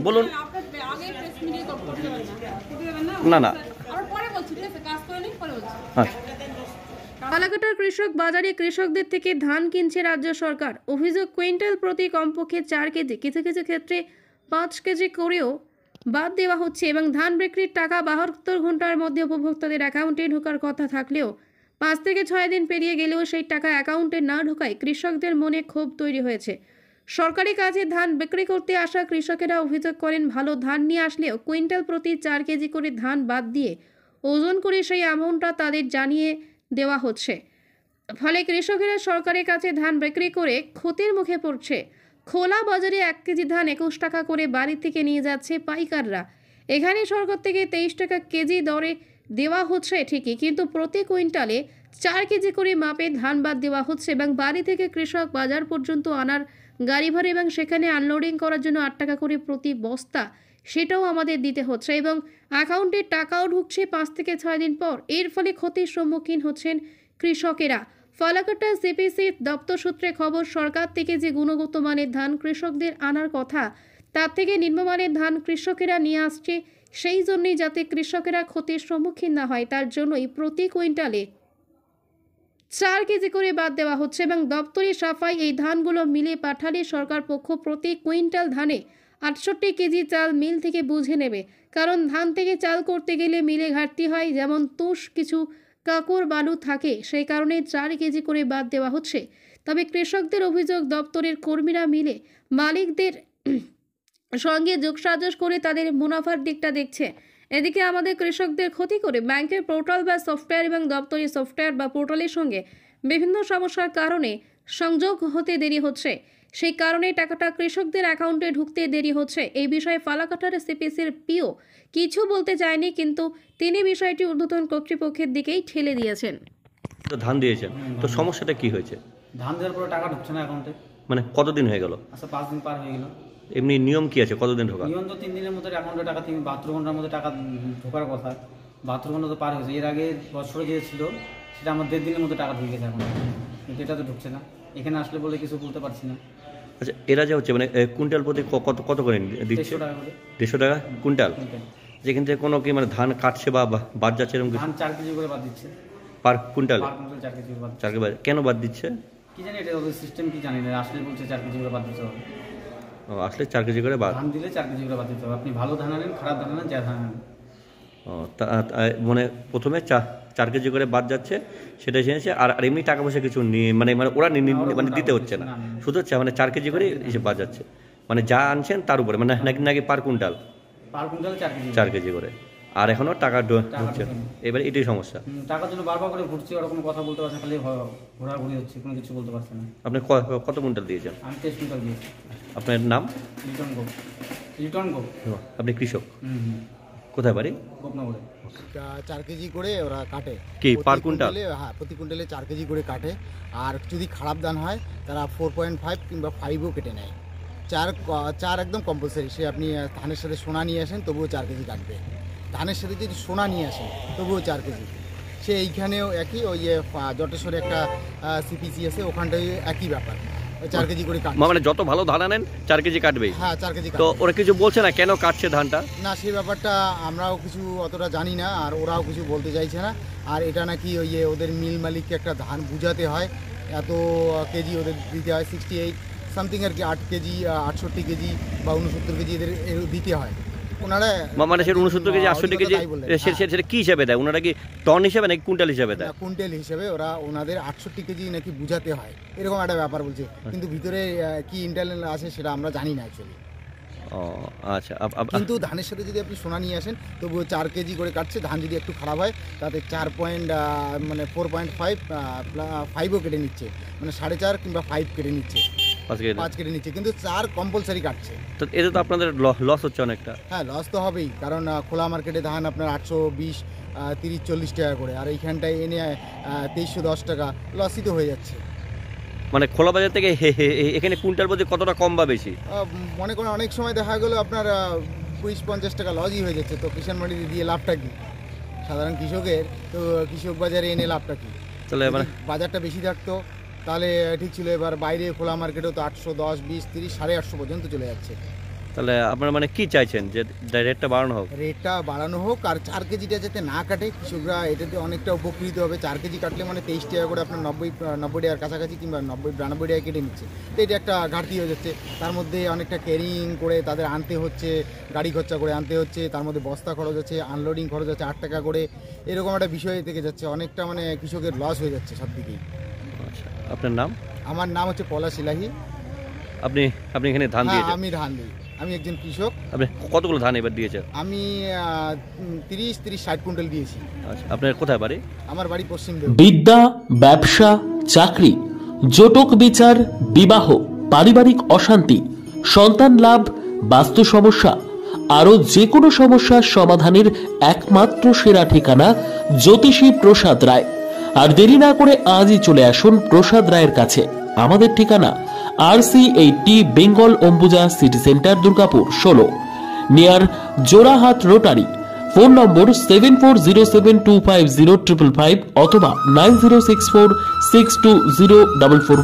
বলুন। না না ফালাকাটার কৃষক বাজারে কৃষকদের থেকে ধান কিনছে রাজ্য সরকার। অভিযোগ, কুইন্টাল প্রতি কমপক্ষে 4 কেজি, কিছু কিছু ক্ষেত্রে 5 কেজি করেও বাদ দেওয়া হচ্ছে এবং ধান বিক্রির টাকা 72 ঘন্টার মধ্যে উপভোক্তাদের অ্যাকাউন্টে ঢোকার কথা থাকলেও 5 থেকে 6 দিন পেরিয়ে গেলেও সেই টাকা অ্যাকাউন্টে না ঢোকায় কৃষকদের মনে ক্ষোভ তৈরি হয়েছে। সরকারি কাজে ধান বিক্রি করতে আসা কৃষকেরা অভিযোগ করেন, ভালো ধান নিয়ে আসলেও কুইন্টাল প্রতি 4 কেজি করে ধান বাদ দিয়ে ওজন করে সেই অ্যামাউন্টটা তাদের জানিয়ে দেওয়া হচ্ছে। ফলে কৃষকেরা সরকারের কাছে ধান বিক্রি করে ক্ষতির মুখে পড়ছে। খোলা বাজারে 1 কেজি ধান 21 টাকা করে বাড়ি থেকে নিয়ে যাচ্ছে পাইকাররা। এখানে সরকার থেকে 23 টাকা কেজি দরে দেওয়া হচ্ছে ঠিকই, কিন্তু প্রতি কুইন্টালে 4 কেজি করে মাপে ধান বাদ দেওয়া হচ্ছে এবং বাড়ি থেকে কৃষক বাজার পর্যন্ত আনার গাড়ি ভাড়া এবং সেখানে আনলোডিং করার জন্য 8 টাকা করে প্রতি বস্তা, সেটাও আমাদের দিতে হচ্ছে এবং অ্যাকাউন্টে টাকাও ঢুকছে 5 থেকে 6 দিন পর। এর ফলে ক্ষতির সম্মুখীন হচ্ছেন কৃষকেরা। ফালাকাটা সিপিসি দপ্তর সূত্রে খবর, সরকার থেকে যে গুণগত মানের ধান কৃষকদের আনার কথা তার থেকে নিম্নমানের ধান কৃষকেরা নিয়ে আসছে। সেই জন্যই যাতে কৃষকেরা ক্ষতির সম্মুখীন না হয় তার জন্যই প্রতি কুইন্টালে 4 কেজি করে বাদ দেওয়া হচ্ছে এবং দপ্তরি সাফাই এই ধানগুলো মিলে পাঠালে সরকার পক্ষ প্রতি কুইন্টাল ধানে 68 কেজি চাল মিল থেকে বুঝে নেবে। কারণ ধান থেকে চাল করতে গেলে মিলে ঘাটতি হয়, যেমন তুষ, কিছু কাকর বালু থাকে, সেই কারণে 4 কেজি করে বাদ দেওয়া হচ্ছে। তবে কৃষকদের অভিযোগ, দপ্তরের কর্মীরা মিলে মালিকদের সঙ্গে যোগসাজশ করে তাদের মুনাফার দিকটা দেখছে। এদিকে আমাদের কৃষকদের ক্ষতি করে ব্যাংকের পোর্টাল বা সফটওয়্যার এবং দপ্তরি সফটওয়্যার বা পোর্টালের সঙ্গে বিভিন্ন সমস্যার কারণে সংযোগ হতে দেরি হচ্ছে। সেই কারণে টাকাটা কৃষকদের অ্যাকাউন্টে ঢুকতে দেরি হচ্ছে। এই বিষয়ে ফালাকাটার সিপিসির পিও কিছু বলতে চায়নি, কিন্তু তিনি বিষয়টি ঊর্ধ্বতন কর্তৃপক্ষের দিকেই ঠেলে দিয়েছেন। তো ধান দিয়েছেন, তো সমস্যাটা কি হয়েছে? ধান দেওয়ার পরে টাকা ঢুকছে না অ্যাকাউন্টে। মানে কতদিন হয়ে গেল? আচ্ছা 5 দিন পার হয়ে গেল। এমনি নিয়ম কি আছে, কতদিন ঢোকা? নিয়ম তো 3 দিনের মধ্যে অ্যাকাউন্টে টাকা 72 ঘন্টার মধ্যে টাকা ঢোকার কথা। 72 ঘন্টা তো পার হয়েছে। এর আগে বছরে যে ছিল সেটা আমার 1.5 দিনের মধ্যে টাকা ঢুকে গেছে এখন, কিন্তু এটা তো ঢুকছে না। এখানে আসলে বলে কিছু বলতে পারছি না। আচ্ছা, এরা যে হচ্ছে মানে কুইন্টাল প্রতি কত কত করে দিচ্ছে? 150 টাকা করে। 150 টাকা কুইন্টাল? যেখান থেকে কোনো কি মানে ধান কাটছে বা বাদ যাচ্ছে এরকম কিছু? ধান 4 কেজি করে বাদ দিচ্ছে পার কুইন্টাল? পার কুইন্টাল 4 কেজি করে বাদ দিচ্ছে। 4 কেজি কেন বাদ দিচ্ছে কি জানি, এটা ওদের সিস্টেম কি জানি না। আসলে বলছে 4 কেজি করে বাদ দিতে হবে। ও, আসলে 4 কেজি করে বাদ? ধান দিলে 4 কেজি করে বাদ দিতে হবে। আপনি ভালো ধান আনেন, খারাপ ধান আনেন, যা ধান আনেন। ও, মানে প্রথমে 4 কেজি করে বাদ যাচ্ছে, সেটা জেনেছে। আর এমনি টাকা পয়সা কিছু নিয়ে মানে মানে ওরা মানে দিতে হচ্ছে না, শুধু হচ্ছে মানে 4 কেজি করে এসে বাদ যাচ্ছে, মানে যা আনছেন তার উপরে, মানে নাকি নাকি পার কুইন্টাল? পার কুইন্টালে 4 কেজি করে। আর এখনো টাকা ঢুকছে, এবার এটাই সমস্যা। টাকার জন্য বারবার করে ঘুরছি, ওরা কোনো কথা বলতে পারছে না, খালি ঘোরাঘুরি হচ্ছে, কোনো কিছু বলতে পারছে না। আপনি কত কুইন্টাল দিয়েছেন? আমি 23 কুইন্টাল দিয়েছি। আপনার নাম? রিটার্ন গো। আপনি কৃষক? কোথায় বাড়ি? গোপনগরে। 4 কেজি করে ওরা কাটে কি পার কুইন্টাল? হ্যাঁ, প্রতি কুইন্টালে 4 কেজি করে কাটে। আর যদি খারাপ ধান হয় তারা 4.5 কিংবা 5ও কেটে নেয়। 4 একদম কম্পালসারি। সে আপনি ধানের সাথে সোনা নিয়ে আসেন তবুও 4 কেজি কাটবে। ধানের সাথে যদি সোনা নিয়ে আসেন তবুও 4 কেজি। সে এইখানেও একই, ওই জটেশ্বরে একটা সিপিসি আছে, ওখানটায় একই ব্যাপার, 4 কেজি করে কাটবে। মানে যত ভালো ধান আনেন 4 কেজি কাটবেই? হ্যাঁ, 4 কেজি। তো ওরা কিছু বলছে না কেন কাটছে ধানটা? না, সেই ব্যাপারটা আমরাও কিছু অতটা জানি না, আর ওরাও কিছু বলতে চাইছে না। আর এটা নাকি ওই ওদের মিল মালিককে একটা ধান বুঝাতে হয়, এত কেজি ওদের দিতে হয়, 68 সামথিং আর কি, 8 কেজি 68 কেজি বা 69 কেজি এদের দিতে হয়। ওনারা মানে সে 69 কেজি 68 কেজি সেটা কি হিসাবে দেয়? ওনারা কি টন হিসাবে নাকি কুইন্টাল হিসাবে দেয়? কুইন্টাল হিসেবে ওনাদের 68 কেজি নাকি বুঝাতে হয়, এরকম একটা ব্যাপার বলছে। কিন্তু ভিতরে কি ইন্টারনাল আছে সেটা আমরা জানি না অ্যাকচুয়ালি। ও আচ্ছা। কিন্তু ধানের সাথে যদি আপনি সোনা নিয়ে আসেন তবুও 4 কেজি করে কাটছে। ধান যদি একটু খারাপ হয় তাতে 4.5ও কেটে নিচ্ছে, মানে 4.5 কিংবা 5 কেটে নিচ্ছে, 5 কেটে নিচ্ছে, কিন্তু 4 কম্পালসারি কাটছে। তো এতে তো আপনাদের লস হচ্ছে অনেকটা। হ্যাঁ, লস তো হবেই, কারণ খোলা মার্কেটে ধান আপনার 820, 30, 40 টাকা করে, আর এইখানটায় এনে 2310 টাকা, লসই তো হয়ে যাচ্ছে। মানে খোলা বাজার থেকে এখানে কুইন্টাল প্রতি কতটা কম বা বেশি? মনে করেন অনেক সময় দেখা গেলো আপনার 20-50 টাকা লসই হয়ে যাচ্ছে। তো কিষাণ মান্ডিতে দিয়ে লাভটা কি সাধারণ কৃষকের? তো কৃষক বাজারে এনে লাভটা কি? তাহলে বাজারটা বেশি থাকতো তাহলে ঠিক ছিল। এবার বাইরে খোলা মার্কেটেও তো 810, 20, 30, 850 পর্যন্ত চলে যাচ্ছে। তাহলে আপনারা মানে কি চাইছেন যে রেটটা বাড়ানো হোক? রেটটা বাড়ানো হোক আর 4 কেজিটা যাতে না কাটে, কৃষকরা এটাতে অনেকটা উপকৃত হবে। 4 কেজি কাটলে মানে 23 টাকা করে আপনার 90 টাকার কাছাকাছি কিংবা 92 টাকা কেটে নিচ্ছে। তো এটা একটা ঘাটতি হয়ে যাচ্ছে। তার মধ্যে অনেকটা ক্যারিং করে তাদের আনতে হচ্ছে, গাড়ি খরচা করে আনতে হচ্ছে, তার মধ্যে বস্তা খরচ আছে, আনলোডিং খরচ আছে 8 টাকা করে, এরকম একটা বিষয় থেকে যাচ্ছে। অনেকটা মানে কৃষকের লস হয়ে যাচ্ছে সব দিকেই। আচ্ছা, আপনার নাম? আমার নাম হচ্ছে পলাশ ইলাহি। আপনি এখানে ধান হ্যাঁ, দিয়েছেন? আমি ধান দিই, আমি একজন কৃষক। আপনি কতগুলো ধান এবার দিয়েছেন? আমি 30-60 কুইন্টাল দিয়েছি। আচ্ছা, আপনার কোথায় বাড়ি? আমার বাড়ি পশ্চিম বিদ্যা, ব্যবসা, চাকরি, জটক বিচার, বিবাহ, পারিবারিক অশান্তি, সন্তান লাভ, বাস্তু সমস্যা, আরো যে কোনো সমস্যার সমাধানের একমাত্র সেরা ঠিকানা জ্যোতিষী প্রসাদ রায়। আর দেরি না করে আজই চলে আসুন প্রসাদ রায়ের কাছে। আমাদের ঠিকানা RC80 Bengal Ambuja city centre, Durgapur 16, near Jorhat rotary. Phone নম্বর 7407250555 অথবা 9064620441।